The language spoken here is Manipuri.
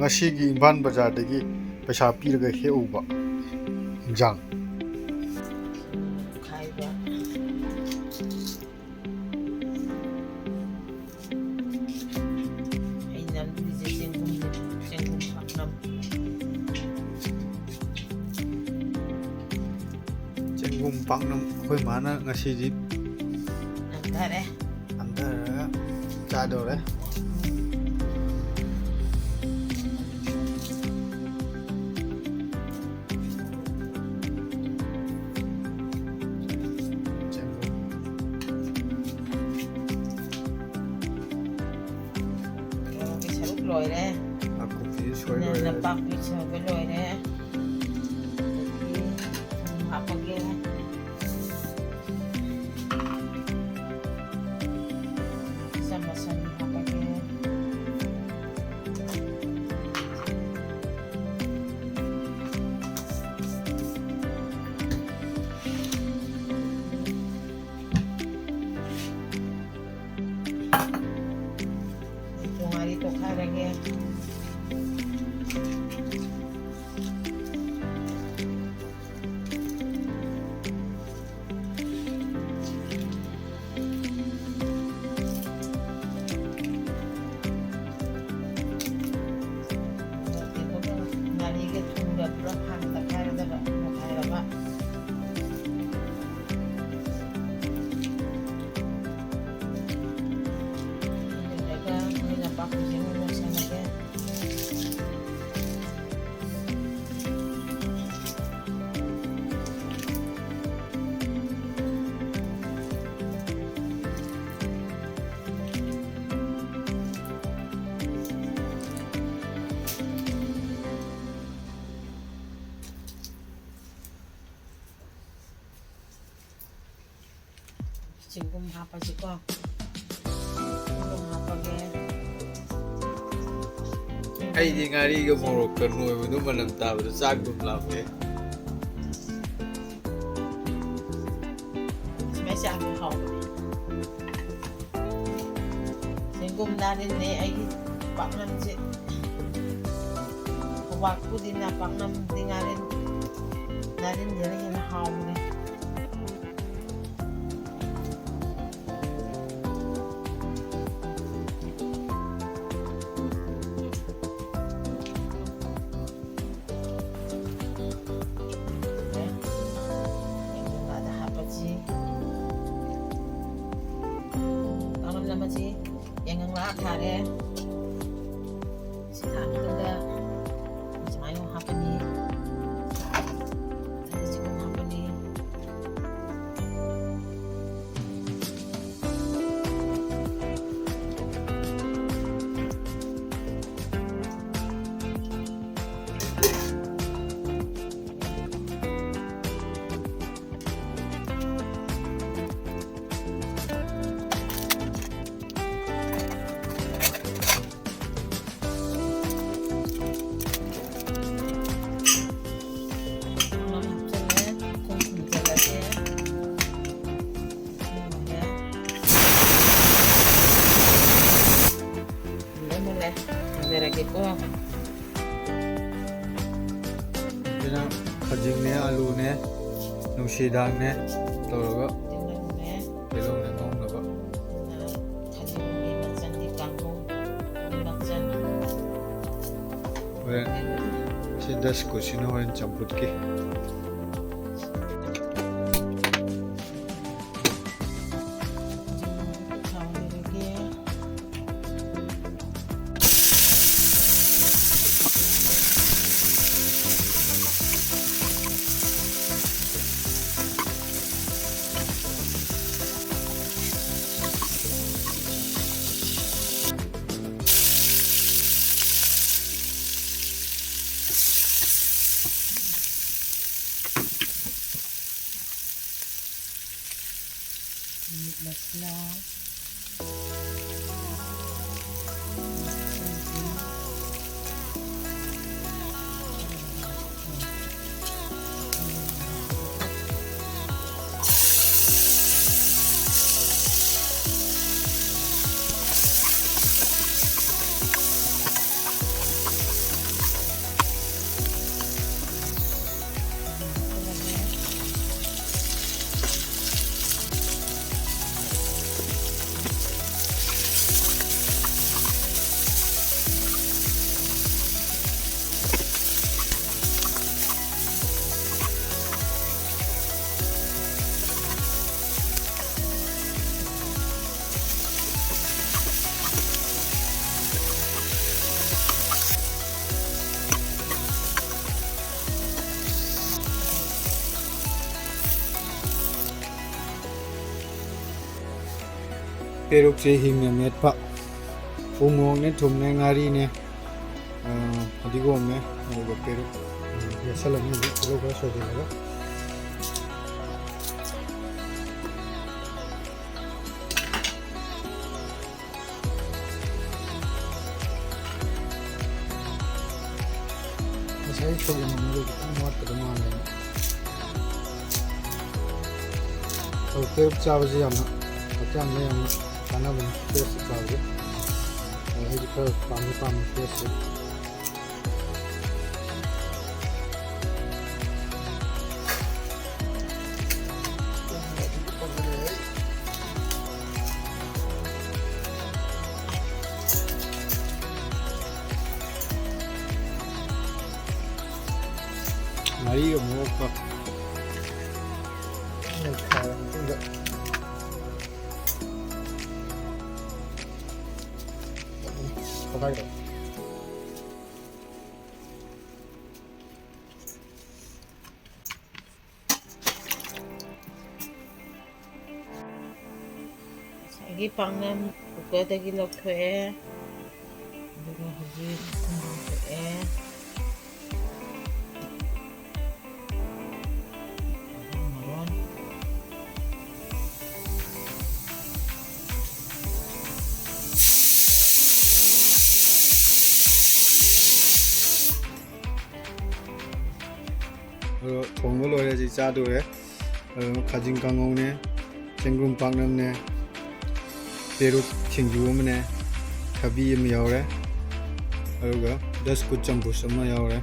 ꯉꯁꯤꯒꯤ ꯏꯝꯐꯥꯜ ꯕꯖꯥꯔꯗꯒꯤ ꯄꯩꯁꯥ ꯄꯤꯔꯒ ꯍꯦꯛꯎꯕ ꯏꯟꯖꯥꯡ खाइबा ai nam dije cengkum paknam ꯆꯦꯡꯒꯨꯝ ꯄꯥꯛꯅꯝ ꯑꯩꯈꯣꯏ ꯃꯥꯅ ꯉꯁꯤꯗꯤ namdare ꯍꯟꯊꯔꯒ ꯆꯥꯗꯧꯔꯦ lôi đấy nên là bạc bị sờ cái lôi đấy học bằng kia sama sama học bằng kia yung hari to kaya kia cengkum apa sih kok cengkum apa ke ꯑꯩꯗꯤ ꯉꯥꯔꯤꯒ ꯃꯣꯔꯣꯛꯀ ꯅꯣꯏꯕꯗꯨ ꯃꯅꯝ ꯇꯥꯕꯗ ꯆꯥꯛꯗꯨꯝ ꯂꯥꯝꯃꯦ Messi ăn hậu cengkum narin ne ai paknam je waktu din na paknam dingarin narin jadi yang hau ne naman sih yang lahat hari si kami juga sama yung apa nih ada sih kung apa nih gitu 그냥 가지네 알루네 누시당네 떨어가 벨롱네 먹는가 왜 신다시고 신호엔 점붙기 Masla ꯄꯦꯔꯨꯛꯁꯦ ꯍꯤꯡꯅ ꯃꯦꯠꯄ ꯎꯃꯣꯔꯣꯛꯅꯦ ꯊꯨꯝꯅꯦ ꯉꯥꯔꯤꯅꯦ ꯐꯗꯤꯒꯣꯝꯅꯦ ꯑꯗꯨꯒ ꯄꯦꯔꯨꯛ ꯃꯦꯠꯁꯜꯂꯅꯤ ꯍꯧꯖꯤꯛ ꯇꯤꯜꯍꯧ ꯈꯔ ꯁꯣꯏꯖꯤꯜꯂꯒ ꯉꯁꯥꯏ ꯁꯣꯏꯔꯝꯕꯗꯣ ꯈꯤꯇꯪ ꯋꯥꯠꯄꯗ ꯃꯥꯜꯂꯦ ꯄꯦꯔꯨꯛ ꯆꯥꯕꯁꯤ ꯌꯥꯝꯅ ꯍꯛꯆꯥꯡꯗ ꯌꯥꯝꯅ ꯀꯥꯟꯅꯕꯅꯤ ꯐ꯭ꯔꯦꯁ ꯆꯥꯕꯁꯦ ꯑꯩꯗꯤ ꯈꯔ ꯄꯥꯝꯃꯤ ꯐ꯭ꯔꯦꯁꯁꯦ ꯉꯥꯔꯤꯒ ꯃꯣꯔꯣꯛꯀ ꯊꯥꯔ ꯃꯇꯨꯡꯗ ꯄꯣꯈꯥꯏꯔꯣ ꯉꯁꯥꯏꯒꯤ ꯄꯥꯛꯅꯝ ꯀꯨꯀꯔꯗꯒꯤ ꯂꯧꯊꯣꯛꯑꯦ ꯑꯗꯨꯒ ꯍꯧꯖꯤꯛ ꯊꯨꯝ ꯍꯥꯞꯄꯛꯑꯦ ꯃꯔꯣꯟ ꯊꯣꯡꯕ ꯂꯣꯏꯔꯦ ꯍꯧꯖꯤꯛ ꯆꯥꯗꯣꯔꯦ ꯈꯥꯖꯤꯡ ꯀꯥꯡꯉꯧꯅꯦ ꯆꯦꯡꯒꯨꯝ ꯄꯥꯛꯅꯝꯅꯦ ꯄꯦꯔꯨꯛ ꯁꯤꯡꯖꯨ ꯑꯃꯅꯦ ꯊꯕꯤ ꯑꯃ ꯌꯥꯎꯔꯦ ꯑꯗꯨꯒ ꯗꯁꯀꯨꯠ ꯆꯝꯐꯨꯠ ꯑꯃ ꯌꯥꯎꯔꯦ